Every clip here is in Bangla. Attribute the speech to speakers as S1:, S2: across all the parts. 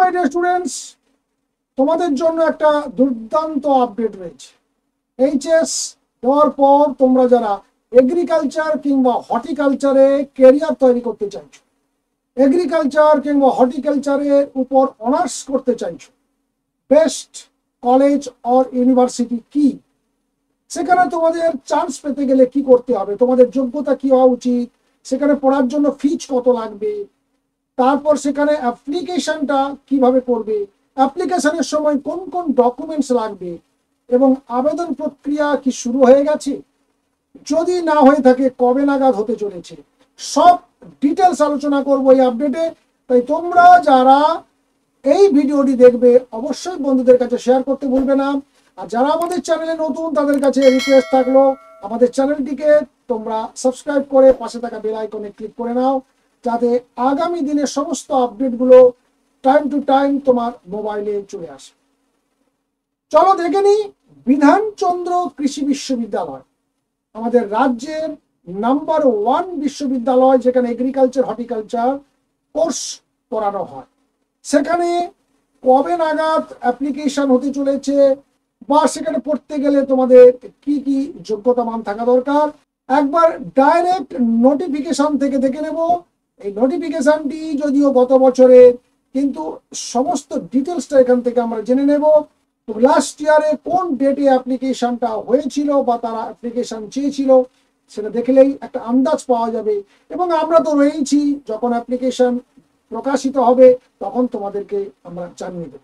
S1: মাই ডিয়ার স্টুডেন্টস, তোমাদের জন্য একটা দুর্দান্ত আপডেট রয়েছে। এইচএস দেওয়ার পর তোমরা যারা এগ্রিকালচার কিংবা হর্টিকালচারে কেরিয়ার তৈরি করতে চাইছো, এগ্রিকালচার কিংবা হর্টিকালচারের উপর অনার্স করতে চাইছো, বেস্ট কলেজ অর ইউনিভার্সিটি কি, সেখানে তোমাদের চান্স পেতে গেলে কি করতে হবে, তোমাদের যোগ্যতা কি হওয়া উচিত, সেখানে পড়ার জন্য ফিজ কত লাগবে, তারপর সেখানে অ্যাপ্লিকেশনটা কিভাবে করবে, অ্যাপ্লিকেশনের সময় কোন কোন ডকুমেন্টস লাগবে এবং আবেদন প্রক্রিয়া কি শুরু হয়ে গেছে, যদি না হয়ে থাকে কবে নাগাদ হতে চলেছে, সব ডিটেলস আলোচনা করব এই আপডেটে। তাই তোমরা যারা এই ভিডিওটি দেখবে অবশ্যই বন্ধুদের কাছে শেয়ার করতে ভুলবে না। আর যারা আমাদের চ্যানেলে নতুন তাদের কাছে রিকোয়েস্ট থাকলো আমাদের চ্যানেলটিকে তোমরা সাবস্ক্রাইব করে পাশে থাকা বেল আইকনে ক্লিক করে নাও, যাতে আগামী দিনের সমস্ত আপডেটগুলো টাইম টু টাইম তোমার মোবাইলে চলে আসে। চলো দেখে নিই, বিধানচন্দ্র কৃষি বিশ্ববিদ্যালয় আমাদের রাজ্যের নাম্বার 1 বিশ্ববিদ্যালয়, যেখানে এগ্রিকালচার হর্টিকালচার কোর্স করানো হয়। সেখানে কবে নাগাদ অ্যাপ্লিকেশন হতে চলেছে বা সেখানে পড়তে গেলে তোমাদের কি কি যোগ্যতা মান থাকা দরকার, একবার ডাইরেক্ট নোটিফিকেশন থেকে দেখে নেব। এই নোটিফিকেশনটি যদিও গত বছরের, কিন্তু সমস্ত ডিটেলসটা এখান থেকে আমরা জেনে নেব। তো লাস্ট ইয়ারে কোন ডেটে অ্যাপ্লিকেশনটা হয়েছিল বা তারা অ্যাপ্লিকেশন চেয়েছিল সেটা দেখলেই একটা আন্দাজ পাওয়া যাবে। এবং আমরা তো রয়েছি, যখন অ্যাপ্লিকেশন প্রকাশিত হবে তখন তোমাদেরকে আমরা জানিয়ে দেব।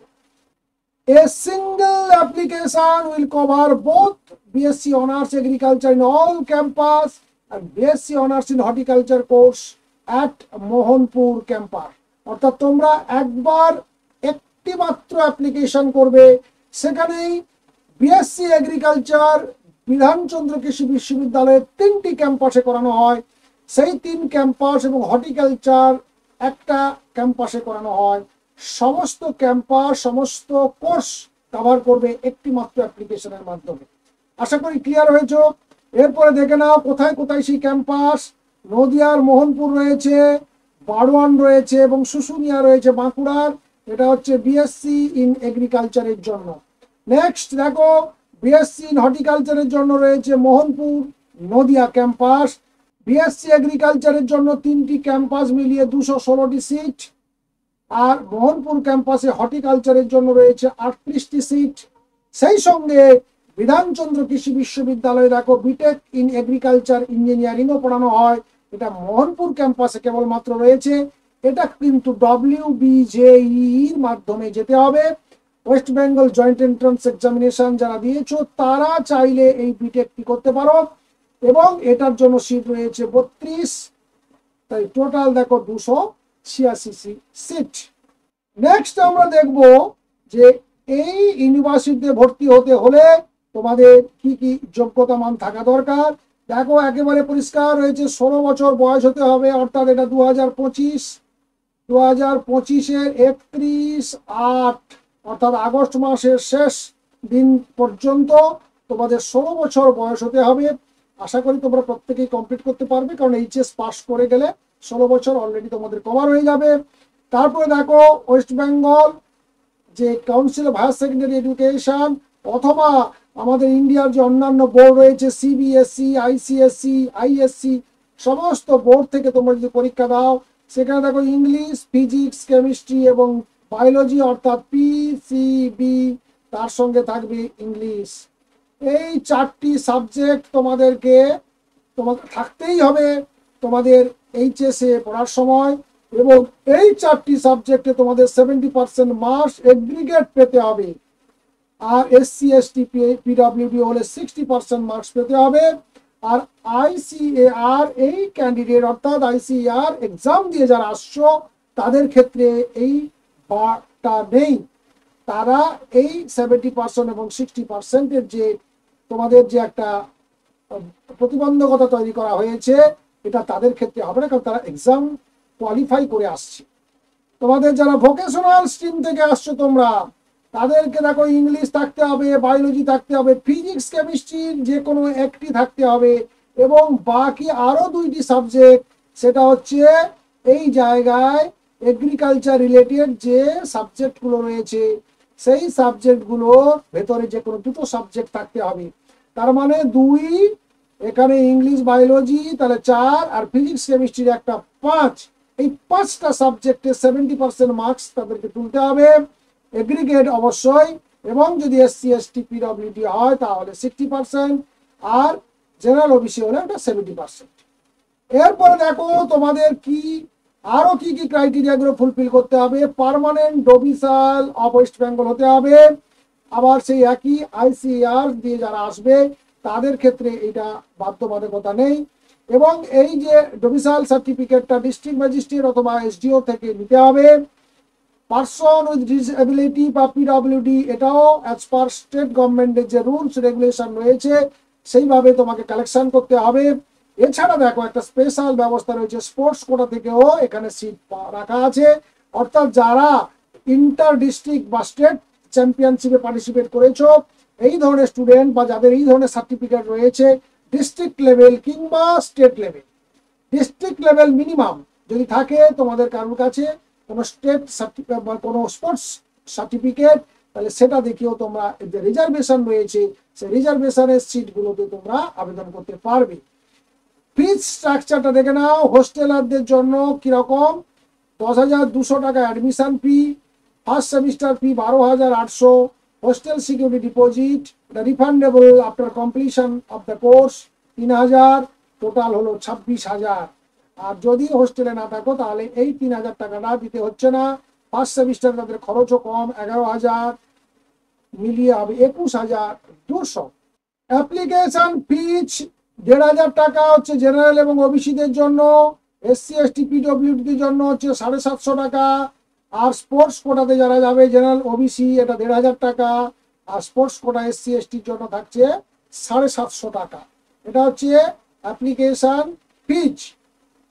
S1: A single application will cover both BSc Honours Agriculture in all campus and BSc Honours in Horticulture course at Mohanpur campus. অর্থাৎ তোমরা একবার একটি মাত্র অ্যাপ্লিকেশন করবে, সেখানেই বিএসসি এগ্রিকালচার বিধানচন্দ্র কৃষি বিশ্ববিদ্যালয়ের 3টি ক্যাম্পাসে করানো হয়। সেই 3 ক্যাম্পাস এবং হর্টিকালচার একটা ক্যাম্পাসে করানো হয়। সমস্ত ক্যাম্পাস সমস্ত কোর্স কভার করবে একটি মাত্র অ্যাপ্লিকেশনের মাধ্যমে। আশা করি ক্লিয়ার হয়েছে। এরপরে দেখে নাও কোথায় কোথায় সেই ক্যাম্পাস। নদিয়ার মোহনপুর রয়েছে, বারওয়ান রয়েছে এবং শুশুনিয়া রয়েছে বাঁকুড়ার। এটা হচ্ছে বিএসসি ইন এগ্রিকালচারের জন্য। নেক্সট দেখো, বিএসসি ইন হর্টিকালচারের জন্য রয়েছে মোহনপুর নদিয়া ক্যাম্পাস। বিএসসি এগ্রিকালচারের জন্য 3টি ক্যাম্পাস মিলিয়ে 216টি সিট। আর মোহনপুর ক্যাম্পাসে হর্টিকালচারের জন্য রয়েছে 38টি সিট। সেই সঙ্গে বিধানচন্দ্র কৃষি বিশ্ববিদ্যালয়ে দেখো বিটেক ইন এগ্রিকালচার ইঞ্জিনিয়ারিংও পড়ানো হয়। এটা মোহনপুর ক্যাম্পাসে কেবলমাত্র রয়েছে। এটা কিন্তু WBJEEর মাধ্যমে যেতে হবে। West Bengal joint entrance examination যারা দিয়েছো তারা চাইলে এই বিটেকটি করতে পারো এবং এটার জন্য সিট রয়েছে 32। তাই টোটাল দেখো 286 সিট। নেক্সট আমরা দেখব যে এই ইউনিভার্সিটিতে ভর্তি হতে হলে তোমাদের কি কি যোগ্যতা মান থাকা দরকার। দেখো একেবারে পরিষ্কার রয়েছে, 16 বছর বয়স হতে হবে। অর্থাৎ এটা 2025 2025-এর 31/8 অর্থাৎ আগস্ট মাসের শেষ দিন পর্যন্ত তোমাদের 16 বছর বয়স হতে হবে। আশা করি তোমরা প্রত্যেকেই কমপ্লিট করতে পারবে, কারণ এইচএস পাস করে গেলে 16 বছর অলরেডি তোমাদের কভার হয়ে যাবে। তারপরে দেখো ওয়েস্ট বেঙ্গল যে council of higher secondary education অথবা আমাদের ইন্ডিয়ার যে অন্যান্য বোর্ড রয়েছে সিবিএসই, আইসিএসসি, আইএসসি, সমস্ত বোর্ড থেকে তোমরা যদি পরীক্ষা দাও, সেখানে দেখো ইংলিশ, ফিজিক্স, কেমিস্ট্রি এবং বায়োলজি অর্থাৎ পিসিবি, তার সঙ্গে থাকবে ইংলিশ। এই 4টি সাবজেক্ট তোমাদেরকে থাকতেই হবে তোমাদের এইচএসে পড়ার সময়। এবং এই 4টি সাবজেক্টে তোমাদের 70% মার্কস এগ্রিগেট পেতে হবে। আর এসসি এসটি পিডব্লিউডি হলে 60% মার্কস পেতে হবে। আর আইসিএআর এই ক্যান্ডিডেট অর্থাৎ আইসিএআর এক্সাম দিয়ে যারা আসছো তাদের ক্ষেত্রে এই বারটা নেই। তারা এই 70% এবং 60%-এর যে তোমাদের যে একটা প্রতিবন্ধকতা তৈরি করা হয়েছে, এটা তাদের ক্ষেত্রে হবে না, কারণ তারা এক্সাম কোয়ালিফাই করে আসছে। তোমাদের যারা ভোকেশনাল স্ট্রিম থেকে আসছো তোমরা, তাদেরকে দেখো ইংলিশ থাকতে হবে, বায়োলজি থাকতে হবে, ফিজিক্স কেমিস্ট্রির যে কোনো একটি থাকতে হবে এবং বাকি আরো 2টি সাবজেক্ট, সেটা হচ্ছে এই জায়গায় এগ্রিকালচার রিলেটেড যে সাবজেক্টগুলো রয়েছে সেই সাবজেক্টগুলোর ভেতরে যে কোনো দুটো সাবজেক্ট থাকতে হবে। তার মানে 2, এখানে ইংলিশ বায়োলজি তাহলে 4, আর ফিজিক্স কেমিস্ট্রির একটা 5। এই 5টা সাবজেক্টে 70% মার্কস তাদেরকে তুলতে হবে, এগ্রিগেট অবশ্যই। এবং যদি এসসি এসটি পিডব্লিউডি হয় তাহলে 60%, আর জেনারেল ওবিসি হলে ওটা 70%। এরপরে দেখো তোমাদের কি আরো কি কি ক্রাইটেরিয়াগুলো ফুলফিল করতে হবে। Permanent domicile of West Bengal হতে হবে। আবার সেই একই আইসিআর দিয়ে যারা আসবে তাদের ক্ষেত্রে এটা বাধ্যবাধকতা নেই। এবং এই যে ডোমিসাইল সার্টিফিকেটটা ডিস্ট্রিক্ট ম্যাজিস্ট্রেট অথবা এসডিও থেকে নিতে হবে। পারসন উইথ ডিসএবিলিটি বা পিডব্লিউডি, এটাও অ্যাজ পার স্টেট গভর্নমেন্টের যে রুলস রেগুলেশন রয়েছে সেইভাবে তোমাকে কালেকশন করতে হবে। এছাড়া দেখো একটা স্পেশাল ব্যবস্থা রয়েছে, স্পোর্টস কোটা থেকেও এখানে সিট রাখা আছে। অর্থাৎ যারা ইন্টার ডিস্ট্রিক্ট বা স্টেট চ্যাম্পিয়নশিপে পার্টিসিপেট করেছো, এই ধরনের স্টুডেন্ট বা যাদের এই ধরনের সার্টিফিকেট রয়েছে ডিস্ট্রিক্ট লেভেল কিংবা state level, district level minimum যদি থাকে তোমাদের কারোর কাছে কোনো স্টেট সার্টিফিকেট বা কোনো স্পোর্টস সার্টিফিকেট, তাহলে সেটা দেখিয়েও তোমরা যে রিজার্ভেশন রয়েছে সেই রিজার্ভেশনের সিটগুলোতে তোমরা আবেদন করতে পারবে। ফিজ স্ট্রাকচারটা দেখে নাও। হোস্টেলারদের জন্য কিরকম, 10,200 টাকা admission fee, first semester fee 12,800, hostel security deposit refundable after completion of the course 3,000, total হলো 26,000। আর যদি হোস্টেলে না থাকো তাহলে এই 3,000 টাকাটা দিতে হচ্ছে না। ফার্স্ট সেমিস্টার তাদের খরচও কম, 11,000, মিলিয়ে হবে 21,200। অ্যাপ্লিকেশন ফিজ 1,500 টাকা হচ্ছে জেনারেল এবং ওবিসিদের জন্য, এসসি এসটি পিডব্লিউডির জন্য হচ্ছে 750 টাকা। আর স্পোর্টস কোটাতে যারা যাবে জেনারেল ওবিসি এটা 1,500 টাকা, আর স্পোর্টস কোটা এসসি এসটির জন্য থাকছে 750 টাকা। এটা হচ্ছে অ্যাপ্লিকেশন ফিজ।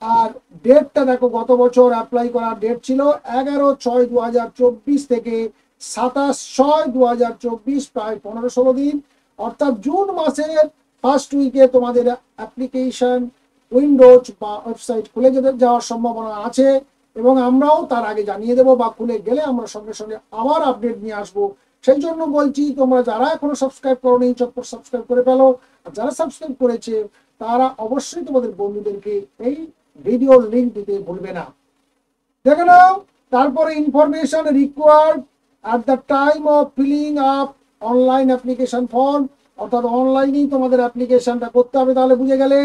S1: আর ডেটটা দেখো, গত বছর অ্যাপ্লাই করার ডেট ছিল 11/6/2024 থেকে 27/6/2024, প্রায় 15-16 দিন। অর্থাৎ জুন মাসের ফার্স্ট উইকে তোমাদের অ্যাপ্লিকেশন উইন্ডোজ বা ওয়েবসাইট খুলে যাওয়ার সম্ভাবনা আছে, এবং আমরাও তার আগে জানিয়ে দেবো, বা খুলে গেলে আমরা সঙ্গে সঙ্গে আবার আপডেট নিয়ে আসবো। সেই জন্য বলছি তোমরা যারা এখনো সাবস্ক্রাইব করো নি চটপট সাবস্ক্রাইব করে ফেলো, আর যারা সাবস্ক্রাইব করেছে তারা অবশ্যই তোমাদের বন্ধুদেরকে এই ভিডিওর লিঙ্ক দিতে ভুলবে না। দেখে নাও তারপরে information required at the time of filling up online application form, অর্থাৎ অনলাইনেই তোমাদের অ্যাপ্লিকেশনটা করতে হবে, তাহলে বুঝে গেলে।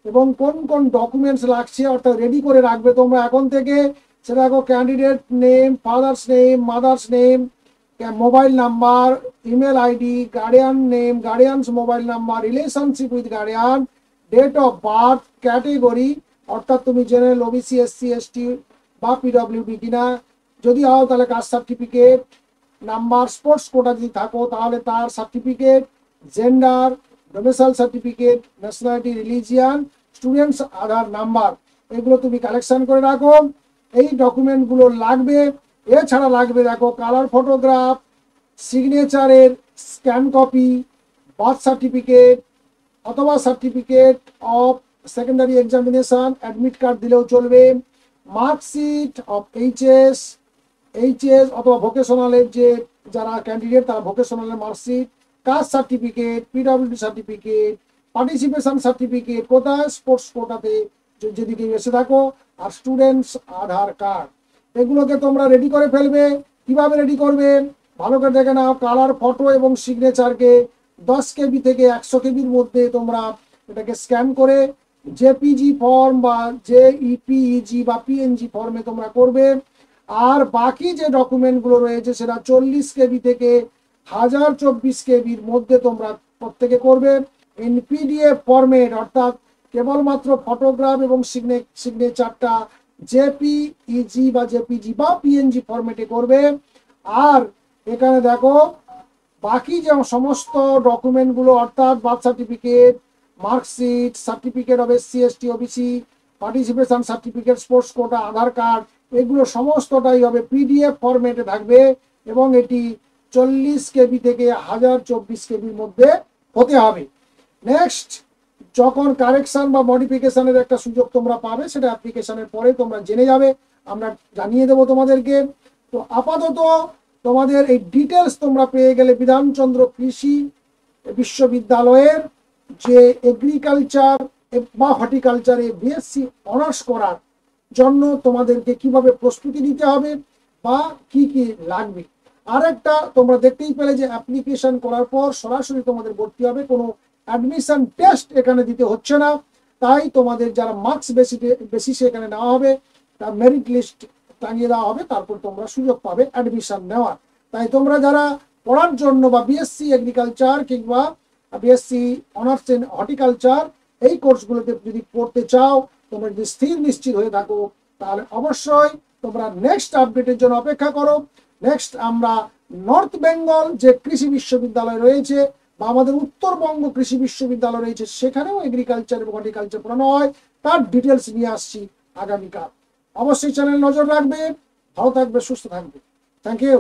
S1: এবং কোন কোন ডকুমেন্টস লাগছে অর্থাৎ রেডি করে রাখবে তোমরা এখন থেকে, সেটা দেখো candidate name, father's name, mother's name, mobile number, email ID, guardian name, guardian's mobile number, relationship with guardian, date of birth, category অর্থাৎ তুমি জেনারেল ওবিসি এসসি এসটি বা পিডব্লিউডি কিনা, যদি হও তাহলে caste certificate number, sports quota যদি থাকো তাহলে তার certificate, gender, domicile certificate, nationality, religion, students Aadhaar number, এগুলো তুমি কালেকশন করে রাখো। এই ডকুমেন্টগুলো লাগবে। এছাড়া লাগবে দেখো কালার ফটোগ্রাফ, সিগনেচারের স্ক্যান কপি, বার্থ সার্টিফিকেট অথবা certificate of secondary examination, admit card দিলেও চলবে, মার্কশিট অফ এইচএস অথবা ভোকেশনালের যে যারা ক্যান্ডিডেট তারা ভোকেশনালের marksheet, caste certificate, PWD certificate, participation certificate কোথায় স্পোর্টস কোটাতে যদি কেউ এসে থাকো, আর স্টুডেন্টস আধার কার্ড, এগুলোকে তোমরা রেডি করে ফেলবে। কিভাবে রেডি করবে ভালো করে দেখে নাও। কালার ফটো এবং সিগনেচারকে 10 কেবি থেকে 100 কেবির মধ্যে তোমরা এটাকে স্ক্যান করে জেপিজি ফর্ম বা জেইপিইজি বা পিএনজি ফর্মে তোমরা করবে। আর বাকি যে ডকুমেন্টগুলো রয়েছে সেটা 40 কেবি থেকে 1024 কেবির মধ্যে তোমরা প্রত্যেকে করবে। এনপিডিএফ ফরম্যাট অর্থাৎ কেবলমাত্র ফটোগ্রাফ এবং সিগনেচারটা জেপিইজি বা জেপিজি বা পিএনজি ফরম্যাটে করবে। আর এখানে দেখো বাকি যে সমস্ত ডকুমেন্টগুলো অর্থাৎ birth certificate, marksheet, certificate of SC ST OBC, participation certificate, sports quota, Aadhaar card, এগুলো সমস্তটাই হবে পিডিএফ ফরম্যাটে থাকবে, এবং এটি 40 কেবি থেকে 1024 কেবির মধ্যে হতে হবে। নেক্সট, যখন কারেকশন বা মডিফিকেশনের একটা সুযোগ তোমরা পাবে সেটা অ্যাপ্লিকেশনের পরে তোমরা জেনে যাবে। আমরা জানিয়ে দেব তোমাদেরকে। তো আপাতত তোমাদের এই ডিটেলস তোমরা পেয়ে গেলে বিধানচন্দ্র কৃষি বিশ্ববিদ্যালয়ের যে এগ্রিকালচার বা হর্টিকালচারে বিএসসি অনার্স করার জন্য তোমাদেরকে কিভাবে প্রস্তুতি নিতে হবে বা কি কি লাগবে। আর একটা তোমরা দেখতেই পেলে যে অ্যাপ্লিকেশন করার পর সরাসরি তোমাদের ভর্তি হবে, কোনো অ্যাডমিশন টেস্ট এখানে দিতে হচ্ছে না। তাই তোমাদের যারা মার্কস বেসিসে এখানে নেওয়া হবে, তার মেরিট লিস্ট টাঙিয়ে দেওয়া হবে, তারপর তোমরা সুযোগ পাবে অ্যাডমিশন নেওয়ার। তাই তোমরা যারা পড়ার জন্য বা বিএসসি এগ্রিকালচার কিংবা বিএসসি অনার্স ইন হর্টিকালচার এই কোর্সগুলোতে যদি পড়তে চাও, তোমরা যদি স্থির নিশ্চিত হয়ে থাকো, তাহলে অবশ্যই তোমরা নেক্সট আপডেটের জন্য অপেক্ষা করো। নেক্সট আমরা নর্থ বেঙ্গল যে কৃষি বিশ্ববিদ্যালয় রয়েছে বা আমাদের উত্তরবঙ্গ কৃষি বিশ্ববিদ্যালয় রয়েছে, সেখানেও এগ্রিকালচার এবং হর্টিকালচার পড়ানো হয়, তার ডিটেলস নিয়ে আসছি আগামীকাল। অবশ্যই চ্যানেল নজর রাখবে। ভালো থাকবে, সুস্থ থাকবে। Thank you.